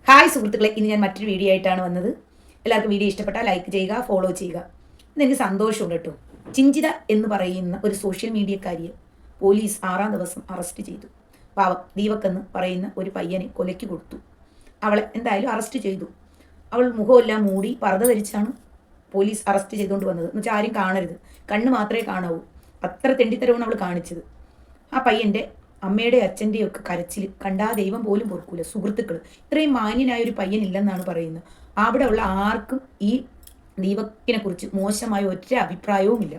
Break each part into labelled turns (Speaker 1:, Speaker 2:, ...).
Speaker 1: Hi സുഹൃത്തുക്കളെ, ഇന്ന് ഞാൻ മറ്റൊരു വീഡിയോ ആയിട്ടാണ് വന്നത്. എല്ലാവർക്കും വീഡിയോ ഇഷ്ടപ്പെട്ടാൽ ലൈക്ക് ചെയ്യുക, ഫോളോ ചെയ്യുക. ഇന്നെനിക്ക് സന്തോഷമുണ്ട് കേട്ടോ. ചിഞ്ചിത എന്ന് പറയുന്ന ഒരു സോഷ്യൽ മീഡിയക്കാരിയെ പോലീസ് 6-ാം ദിവസം അറസ്റ്റ് ചെയ്തു. പാവം ദീപക് എന്ന് പറയുന്ന ഒരു പയ്യനെ കൊലയ്ക്ക് കൊടുത്തു. അവളെ എന്തായാലും അറസ്റ്റ് ചെയ്തു. അവൾ മുഖമെല്ലാം മൂടി പർദ്ദ ധരിച്ചാണ് പോലീസ് അറസ്റ്റ് ചെയ്തുകൊണ്ട് വന്നത്. എന്ന് വെച്ചാൽ ആരും കാണരുത്, കണ്ണ് മാത്രമേ കാണാവൂ. അത്ര തെണ്ടിത്തരമാണ് അവൾ കാണിച്ചത്. ആ പയ്യൻ്റെ അമ്മയുടെ അച്ഛൻ്റെയും ഒക്കെ കരച്ചിൽ കണ്ടാ ദൈവം പോലും പൊറുക്കൂല. സുഹൃത്തുക്കൾ, ഇത്രയും മാന്യനായ ഒരു പയ്യനില്ലെന്നാണ് പറയുന്നത്. അവിടെ ഉള്ള ആർക്കും ഈ ദീപക്കിനെ കുറിച്ച് മോശമായ ഒറ്റ അഭിപ്രായവുമില്ല.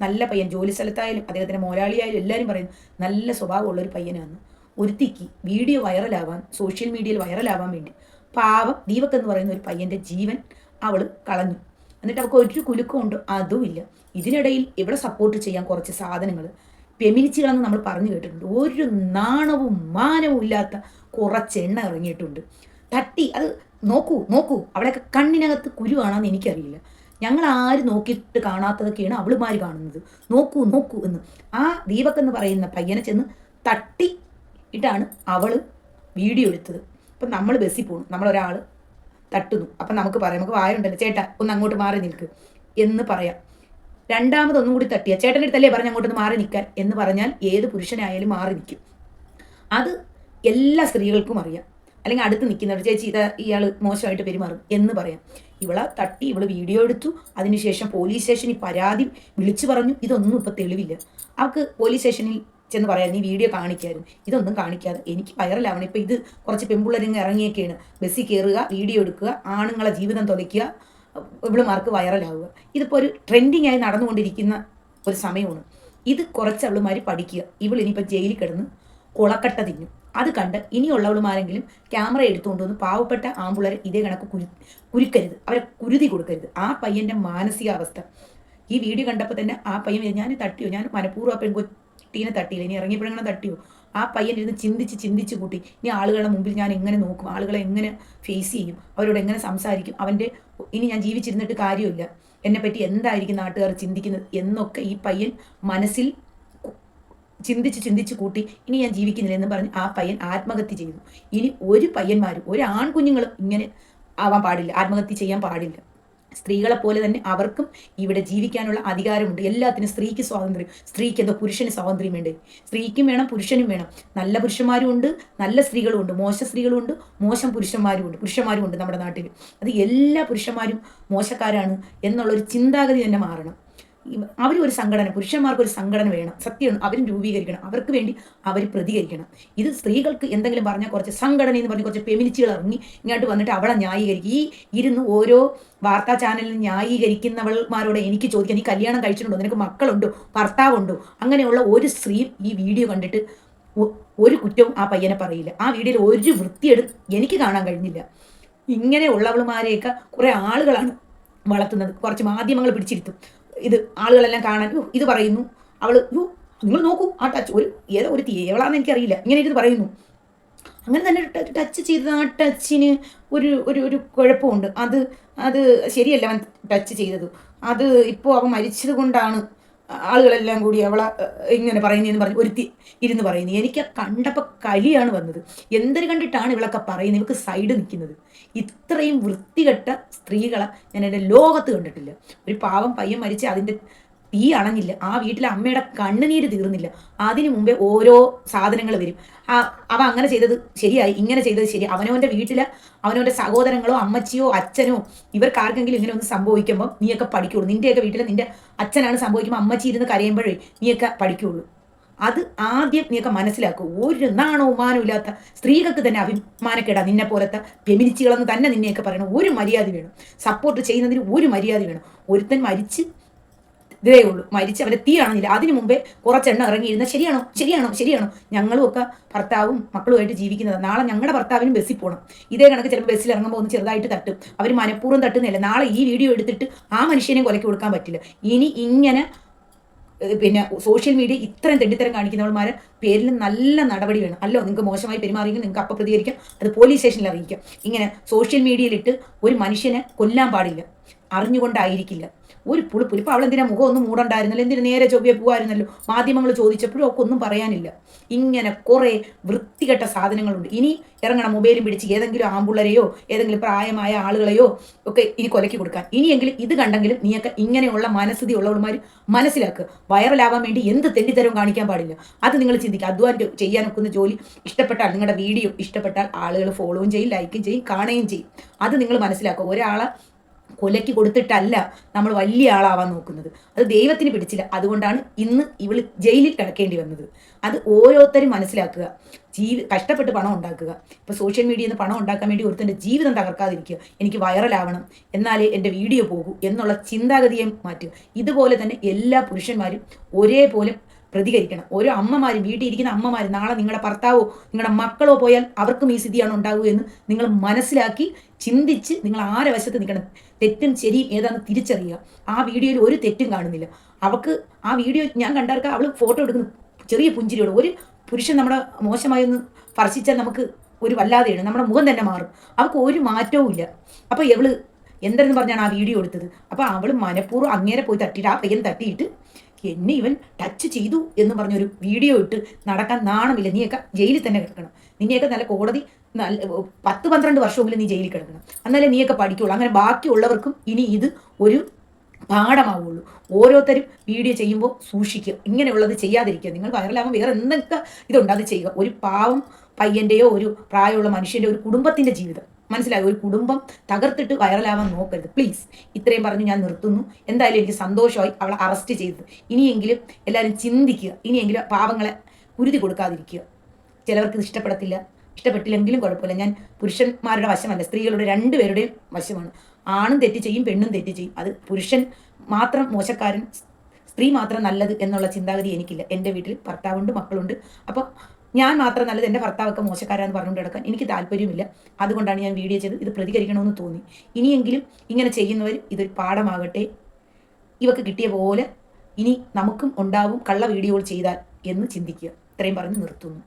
Speaker 1: നല്ല പയ്യൻ, ജോലി സ്ഥലത്തായാലും അദ്ദേഹത്തിൻ്റെ മോലാളിയായാലും എല്ലാവരും പറയുന്നു നല്ല സ്വഭാവമുള്ള ഒരു പയ്യനാണ്. ഒരുത്തിക്ക് വീഡിയോ വൈറലാവാൻ, സോഷ്യൽ മീഡിയയിൽ വൈറലാവാൻ വേണ്ടി പാവം ദീപക് എന്ന് പറയുന്ന ഒരു പയ്യൻ്റെ ജീവൻ അവൾ കളഞ്ഞു. എന്നിട്ട് അവൾക്ക് ഒരു കുലുക്കമുണ്ടോ അതുമില്ല. ഇതിനിടയിൽ ഇവിടെ സപ്പോർട്ട് ചെയ്യാൻ കുറച്ച് സാധനങ്ങൾ ഫെമിനിസ്റ്റുകളെന്ന് നമ്മൾ പറഞ്ഞു കേട്ടിട്ടുണ്ട്. ഒരു നാണവും മാനവും ഇല്ലാത്ത കുറച്ച് എണ്ണ ഇറങ്ങിയിട്ടുണ്ട്. തട്ടി അത് നോക്കൂ അവളെയൊക്കെ കണ്ണിനകത്ത് കുരുവാണെന്ന് എനിക്കറിയില്ല. ഞങ്ങൾ ആര് നോക്കിയിട്ട് കാണാത്തതൊക്കെയാണ് അവളുമാർ കാണുന്നത്. നോക്കൂ എന്ന് ആ ദീപക് എന്ന് പറയുന്ന പയ്യനെ ചെന്ന് തട്ടി ഇട്ടാണ് അവൾ വീഡിയോ എടുത്തത്. അപ്പം നമ്മൾ ബസ്സിൽ പോകുന്നു, നമ്മളൊരാൾ തട്ടുന്നു, അപ്പം നമുക്ക് പറയാം, നമുക്ക് വായുണ്ടല്ലോ ചേട്ടാ ഒന്ന് അങ്ങോട്ട് മാറി നിൽക്ക് എന്ന് പറയാം. രണ്ടാമതൊന്നും കൂടി തട്ടിയ ചേട്ടൻ്റെ അടുത്തല്ലേ പറഞ്ഞ് അങ്ങോട്ടൊന്ന് മാറി നിൽക്കാൻ എന്ന് പറഞ്ഞാൽ ഏത് പുരുഷനായാലും മാറി നിൽക്കും. അത് എല്ലാ സ്ത്രീകൾക്കും അറിയാം. അല്ലെങ്കിൽ അടുത്ത് നിൽക്കുന്നവർ ചേച്ചി ഇയാൾ മോശമായിട്ട് പെരുമാറും എന്ന് പറയാം. ഇവളെ തട്ടി, ഇവള് വീഡിയോ എടുത്തു. അതിനുശേഷം പോലീസ് സ്റ്റേഷനിൽ പരാതി വിളിച്ചു പറഞ്ഞു. ഇതൊന്നും ഇപ്പം തെളിവില്ല. അവൾക്ക് പോലീസ് സ്റ്റേഷനിൽ ചെന്ന് പറയാം നീ വീഡിയോ കാണിക്കായിരുന്നു. ഇതൊന്നും കാണിക്കാതെ എനിക്ക് വൈറലാവണം. ഇപ്പം ഇത് കുറച്ച് പെൺപിള്ളേരിങ്ങ് ഇറങ്ങിയൊക്കെയാണ് ബസ്സിൽ കയറുക, വീഡിയോ എടുക്കുക, ആണുങ്ങളെ ജീവിതം തുലയ്ക്കുക, ഇവളുമാർക്ക് വൈറലാവുക. ഇതിപ്പോൾ ഒരു ട്രെൻഡിങ് ആയി നടന്നുകൊണ്ടിരിക്കുന്ന ഒരു സമയമാണ്. ഇത് കുറച്ച് അവളുമാർ പഠിക്കുക. ഇവളിനിപ്പോൾ ജയിലിൽ കിടന്ന് കുളക്കട്ട തിന്നും. അത് കണ്ട് ഇനിയുള്ളവളുമാരെങ്കിലും ക്യാമറ എടുത്തുകൊണ്ടുവന്ന് പാവപ്പെട്ട ആമ്പുള്ളരെ ഇതേ കണക്ക് കുരുക്കരുത്, അവരെ കുരുതി കൊടുക്കരുത്. ആ പയ്യൻ്റെ മാനസികാവസ്ഥ ഈ വീഡിയോ കണ്ടപ്പോൾ തന്നെ ആ പയ്യൻ ഞാൻ തട്ടിയോ, ഞാൻ മനഃപൂർവ്വം ആ പെൺകുട്ടീനെ തട്ടിയില്ല, ഇനി ഇറങ്ങിയപ്പോഴെങ്ങനെ തട്ടിയോ. ആ പയ്യൻ ഇരുന്ന് ചിന്തിച്ച് കൂട്ടി ഇനി ആളുകളുടെ മുമ്പിൽ ഞാൻ എങ്ങനെ നോക്കും, ആളുകളെ എങ്ങനെ ഫേസ് ചെയ്യും, അവരോട് എങ്ങനെ സംസാരിക്കും, ഇനി ഞാൻ ജീവിച്ചിരുന്നിട്ട് കാര്യമില്ല, എന്നെപ്പറ്റി എന്തായിരിക്കും നാട്ടുകാർ ചിന്തിക്കുന്നത് എന്നൊക്കെ ഈ പയ്യൻ മനസ്സിൽ ചിന്തിച്ച് കൂട്ടി ഇനി ഞാൻ ജീവിക്കുന്നില്ല എന്ന് പറഞ്ഞ് ആ പയ്യൻ ആത്മഹത്യ ചെയ്തു. ഇനി ഒരു പയ്യന്മാരും ഒരു ആൺകുഞ്ഞുങ്ങളും ഇങ്ങനെ ആവാൻ പാടില്ല, ആത്മഹത്യ ചെയ്യാൻ പാടില്ല. സ്ത്രീകളെ പോലെ തന്നെ അവർക്കും ഇവിടെ ജീവിക്കാനുള്ള അധികാരമുണ്ട്. എല്ലാത്തിനും സ്ത്രീക്ക് സ്വാതന്ത്ര്യം. സ്ത്രീക്ക് എന്തോ പുരുഷന് സ്വാതന്ത്ര്യം വേണ്ടേ? സ്ത്രീക്കും വേണം, പുരുഷനും വേണം. നല്ല പുരുഷന്മാരും ഉണ്ട്, നല്ല സ്ത്രീകളും ഉണ്ട്, മോശം സ്ത്രീകളും ഉണ്ട്, മോശം പുരുഷന്മാരും ഉണ്ട് നമ്മുടെ നാട്ടിൽ. അത് എല്ലാ പുരുഷന്മാരും മോശക്കാരാണ് എന്നുള്ളൊരു ചിന്താഗതി തന്നെ മാറണം. അവരൊരു സംഘടന, പുരുഷന്മാർക്കൊരു സംഘടന വേണം, സത്യമാണ്, അവരും രൂപീകരിക്കണം, അവർക്ക് വേണ്ടി അവർ പ്രതികരിക്കണം. ഇത് സ്ത്രീകൾക്ക് എന്തെങ്കിലും പറഞ്ഞാൽ കുറച്ച് സംഘടന എന്ന് പറഞ്ഞ് കുറച്ച് ഫെമിനിസ്റ്റുകൾ ഇറങ്ങി ഇങ്ങോട്ട് വന്നിട്ട് അവളെ ന്യായീകരിക്കും. ഇരുന്ന് ഓരോ വാർത്താ ചാനലിൽ ന്യായീകരിക്കുന്നവൾമാരോട് എനിക്ക് ചോദിക്കാം, നീ കല്യാണം കഴിച്ചിട്ടുണ്ടോ, നിനക്ക് മക്കളുണ്ടോ, ഭർത്താവുണ്ടോ? അങ്ങനെയുള്ള ഒരു സ്ത്രീയും ഈ വീഡിയോ കണ്ടിട്ട് ഒരു കുറ്റവും ആ പയ്യനെ പറയില്ല. ആ വീഡിയോയിൽ ഒരു വൃത്തിയെടുത്ത് എനിക്ക് കാണാൻ കഴിഞ്ഞില്ല. ഇങ്ങനെയുള്ളവളുമാരെയൊക്കെ കുറേ ആളുകളാണ് വളർത്തുന്നത്. കുറച്ച് മാധ്യമങ്ങൾ പിടിച്ചിരുത്തും. ഇത് ആളുകളെല്ലാം കാണാൻ ഇത് പറയുന്നു, അവൾ നിങ്ങൾ നോക്കൂ ആ ടച്ച്, ഏതോ ഒരു തീവളാന്ന് എനിക്കറിയില്ല, ഇങ്ങനെ ഇത് പറയുന്നു. അങ്ങനെ തന്നെ ടച്ച് ചെയ്തത്. ആ ടച്ചിന് ഒരു കുഴപ്പമുണ്ട്. അത് ശരിയല്ല അവൻ ടച്ച് ചെയ്തത്. അത് ഇപ്പോൾ അവൻ മരിച്ചത് കൊണ്ടാണ് ആളുകളെല്ലാം കൂടി അവളെ ഇങ്ങനെ പറയുന്നതെന്ന് പറഞ്ഞ് ഒരുത്തി ഇരുന്ന് പറയുന്നത്. എനിക്ക് കണ്ടപ്പോൾ കലിയാണ് വന്നത്. എന്തൊരു കണ്ടിട്ടാണ് ഇവളൊക്കെ പറയുന്നത്, ഇവൾക്ക് സൈഡ് നിൽക്കുന്നത്. ഇത്രയും വൃത്തികെട്ട സ്ത്രീകളെ ഞാൻ എൻ്റെ ലോകത്ത് കണ്ടിട്ടില്ല. ഒരു പാവം പയ്യൻ മരിച്ച് അതിൻ്റെ തീ അണഞ്ഞില്ല, ആ വീട്ടിലെ അമ്മയുടെ കണ്ണുനീര് തീർന്നില്ല. അതിനു മുമ്പേ ഓരോ സാധനങ്ങൾ വരും. അവൻ അങ്ങനെ ചെയ്തത് ശരിയായി, ഇങ്ങനെ ചെയ്തത് ശരി. അവനവൻ്റെ വീട്ടിലെ അവനവൻ്റെ സഹോദരങ്ങളോ അമ്മച്ചിയോ അച്ഛനോ ഇവർക്കാർക്കെങ്കിലും ഇങ്ങനെ ഒന്ന് സംഭവിക്കുമ്പോൾ നീയൊക്കെ പഠിക്കുള്ളൂ. നിൻ്റെയൊക്കെ വീട്ടിൽ നിൻ്റെ അച്ഛനാണ് സംഭവിക്കുമ്പോൾ അമ്മച്ചി ഇരുന്ന് കരയുമ്പോഴേ നീയൊക്കെ പഠിക്കുകയുള്ളൂ. അത് ആദ്യം നീയൊക്കെ മനസ്സിലാക്കൂ. ഒരു നാണവും മാനവും ഇല്ലാത്ത സ്ത്രീകൾക്ക് തന്നെ അഭിമാനക്കേടാ നിന്നെ പോലത്തെ ഫെമിനിസ്റ്റുകളെന്ന് തന്നെ നിന്നെയൊക്കെ പറയണം. ഒരു മര്യാദ വേണം, സപ്പോർട്ട് ചെയ്യുന്നതിന് ഒരു മര്യാദ വേണം. ഒരുത്തൻ മരിച്ച് ഇതേ ഉള്ളൂ, മരിച്ച് അവരെ തീ ആണെന്നില്ല. അതിനു മുമ്പേ കുറച്ചെണ്ണ ഇറങ്ങിയിരുന്ന ശരിയാണോ? ഞങ്ങളും ഒക്കെ ഭർത്താവും മക്കളുമായിട്ട് ജീവിക്കുന്നത്. നാളെ ഞങ്ങളുടെ ഭർത്താവിനും ബസ്സിൽ പോകണം. ഇതേ കണക്ക് ചിലപ്പോൾ ബസ്സിൽ ഇറങ്ങുമ്പോൾ ഒന്ന് ചെറുതായിട്ട് തട്ടും. അവർ മനഃപൂർവ്വം തട്ടുന്നില്ല. നാളെ ഈ വീഡിയോ എടുത്തിട്ട് ആ മനുഷ്യനെ കൊലയ്ക്ക് കൊടുക്കാൻ പറ്റില്ല. ഇനി ഇങ്ങനെ സോഷ്യൽ മീഡിയ ഇത്രയും തെണ്ടിത്തരം കാണിക്കുന്നവന്മാരെ പേരിൽ നല്ല നടപടി വേണം. അല്ലോ നിങ്ങൾക്ക് മോശമായി പെരുമാറിയെങ്കിൽ നിങ്ങൾക്ക് അപ്പം പ്രതികരിക്കാം, അത് പോലീസ് സ്റ്റേഷനിൽ അറിയിക്കാം. ഇങ്ങനെ സോഷ്യൽ മീഡിയയിലിട്ട് ഒരു മനുഷ്യനെ കൊല്ലാൻ പാടില്ല, അറിഞ്ഞുകൊണ്ടായിരിക്കില്ല. ഒരു പുളിപ്പുലി. ഇപ്പോൾ അവളെന്തിനാ മുഖം ഒന്നും മൂടണ്ടായിരുന്നല്ലോ, എന്തിനു നേരെ ചൊവ്വയെ പോകാമായിരുന്നല്ലോ. മാധ്യമങ്ങൾ ചോദിച്ചപ്പോഴും ഒക്കെ ഒന്നും പറയാനില്ല. ഇങ്ങനെ കുറേ വൃത്തികെട്ട സാധനങ്ങളുണ്ട്. ഇനി ഇറങ്ങണം മൊബൈലും പിടിച്ച് ഏതെങ്കിലും ആമ്പുള്ളരെയോ ഏതെങ്കിലും പ്രായമായ ആളുകളെയോ ഒക്കെ ഇനി കൊലക്കി കൊടുക്കാൻ. ഇനിയെങ്കിലും ഇത് കണ്ടെങ്കിലും നീയൊക്കെ ഇങ്ങനെയുള്ള മനസ്ഥിതി ഉള്ളവന്മാർ മനസ്സിലാക്കുക. വൈറലാവാൻ വേണ്ടി എന്ത് തെണ്ടിത്തരവും കാണിക്കാൻ പാടില്ല. അത് നിങ്ങൾ ചിന്തിക്കുക. അധ്വാനം ചെയ്യാൻ ഒക്കുന്ന ജോലി ഇഷ്ടപ്പെട്ടാൽ, നിങ്ങളുടെ വീഡിയോ ഇഷ്ടപ്പെട്ടാൽ ആളുകൾ ഫോളോവും ചെയ്യും, ലൈക്കും ചെയ്യും, കാണുകയും ചെയ്യും. അത് നിങ്ങൾ മനസ്സിലാക്കുക. ഒരാളെ കൊലയ്ക്ക് കൊടുത്തിട്ടല്ല നമ്മൾ വലിയ ആളാവാൻ നോക്കുന്നത്. അത് ദൈവത്തിന് പിടിച്ചില്ല. അതുകൊണ്ടാണ് ഇന്ന് ഇവള് ജയിലിൽ കിടക്കേണ്ടി വന്നത്. അത് ഓരോരുത്തരും മനസ്സിലാക്കുക. കഷ്ടപ്പെട്ട് പണം ഉണ്ടാക്കുക. ഇപ്പോൾ സോഷ്യൽ മീഡിയയിൽ നിന്ന് പണം ഉണ്ടാക്കാൻ വേണ്ടി ഒരുത്തൻ്റെ ജീവിതം തകർക്കാതിരിക്കുക. എനിക്ക് വൈറലാവണം, എന്നാലേ എൻ്റെ വീഡിയോ പോകൂ എന്നുള്ള ചിന്താഗതിയെ മാറ്റുക. ഇതുപോലെ തന്നെ എല്ലാ പുരുഷന്മാരും ഒരേപോലെ പ്രതികരിക്കണം. ഓരോ അമ്മമാരും, വീട്ടിൽ ഇരിക്കുന്ന അമ്മമാർ, നാളെ നിങ്ങളുടെ ഭർത്താവോ നിങ്ങളുടെ മക്കളോ പോയാൽ അവർക്കും ഈ സ്ഥിതിയാണ് ഉണ്ടാവുക എന്ന് നിങ്ങൾ മനസ്സിലാക്കി ചിന്തിച്ച് നിങ്ങൾ ആരെ വശത്ത് നിൽക്കണം. തെറ്റും ശരിയും ഏതാണെന്ന് തിരിച്ചറിയുക. ആ വീഡിയോയിൽ ഒരു തെറ്റും കാണുന്നില്ല. അവൾക്ക് ആ വീഡിയോ ഞാൻ കണ്ടവർക്ക് അവൾ ഫോട്ടോ എടുക്കുന്ന ചെറിയ പുഞ്ചിരിയോട്. ഒരു പുരുഷൻ നമ്മുടെ മോശമായി ഒന്ന് സ്പർശിച്ചാൽ നമുക്ക് ഒരു വല്ലാതെയാണ്, നമ്മുടെ മുഖം തന്നെ മാറും. അവൾക്ക് ഒരു മാറ്റവും ഇല്ല. അപ്പോൾ ഇവള് എന്തെന്ന് പറഞ്ഞാണ് ആ വീഡിയോ എടുത്തത്. അപ്പോൾ അവൾ മനഃപൂർവ്വം അങ്ങേരെ പോയി തട്ടിയിട്ട്, ആ പയ്യൻ തട്ടിയിട്ട് എന്നെ ഇവൻ ടച്ച് ചെയ്തു എന്ന് പറഞ്ഞൊരു വീഡിയോ ഇട്ട് നടക്കാൻ നാണമില്ല. നീയൊക്കെ ജയിലിൽ തന്നെ കിടക്കണം. നിന്നെയൊക്കെ നല്ല കോടതി 10-12 വർഷമെങ്കിലും നീ ജയിലിൽ കിടക്കണം. എന്നാലേ നീയൊക്കെ പഠിക്കുള്ളൂ. അങ്ങനെ ബാക്കിയുള്ളവർക്കും ഇനി ഇത് ഒരു പാഠമാവുള്ളൂ. ഓരോരുത്തരും വീഡിയോ ചെയ്യുമ്പോൾ സൂക്ഷിക്കുക. ഇങ്ങനെയുള്ളത് ചെയ്യാതിരിക്കുക. നിങ്ങൾ വൈറലാകുമ്പോൾ വേറെ എന്തൊക്കെ ഇതുണ്ട് അത് ചെയ്യുക. ഒരു പാവം പയ്യൻ്റെയോ ഒരു പ്രായമുള്ള മനുഷ്യൻ്റെ ഒരു കുടുംബത്തിൻ്റെ ജീവിതം മനസ്സിലായി. ഒരു കുടുംബം തകർത്തിട്ട് വൈറലാവാൻ നോക്കരുത് പ്ലീസ്. ഇത്രയും പറഞ്ഞ് ഞാൻ നിർത്തുന്നു. എന്തായാലും എനിക്ക് സന്തോഷമായി അവളെ അറസ്റ്റ് ചെയ്തത്. ഇനിയെങ്കിലും എല്ലാവരും ചിന്തിക്കുക. ഇനിയെങ്കിലും പാവങ്ങളെ കുരുതി കൊടുക്കാതിരിക്കുക. ചിലവർക്ക് ഇത് ഇഷ്ടപ്പെടത്തില്ല. ഇഷ്ടപ്പെട്ടില്ലെങ്കിലും കുഴപ്പമില്ല. ഞാൻ പുരുഷന്മാരുടെ വശമല്ല, സ്ത്രീകളുടെ രണ്ടുപേരുടെയും വശമാണ്. ആണും തെറ്റ് ചെയ്യും, പെണ്ണും തെറ്റ് ചെയ്യും. അത് പുരുഷൻ മാത്രം മോശക്കാരൻ, സ്ത്രീ മാത്രം നല്ലത് എന്നുള്ള ചിന്താഗതി എനിക്കില്ല. എൻ്റെ വീട്ടിൽ ഭർത്താവുണ്ട്, മക്കളുണ്ട്. അപ്പോൾ ഞാൻ മാത്രം നല്ലത്, എൻ്റെ ഭർത്താവൊക്കെ മോശക്കാരാന്ന് പറഞ്ഞുകൊണ്ട് കിടക്കാൻ എനിക്ക് താല്പര്യമില്ല. അതുകൊണ്ടാണ് ഞാൻ വീഡിയോ ചെയ്ത് ഇത് പ്രതികരിക്കണമെന്ന് തോന്നി. ഇനിയെങ്കിലും ഇങ്ങനെ ചെയ്യുന്നവർ ഇതൊരു പാഠമാകട്ടെ. ഇവക്ക് കിട്ടിയ പോലെ ഇനി നമുക്കും ഉണ്ടാവും കള്ള വീഡിയോകൾ ചെയ്താൽ എന്ന് ചിന്തിക്കുക. ഇത്രയും പറഞ്ഞ് നിർത്തുന്നു.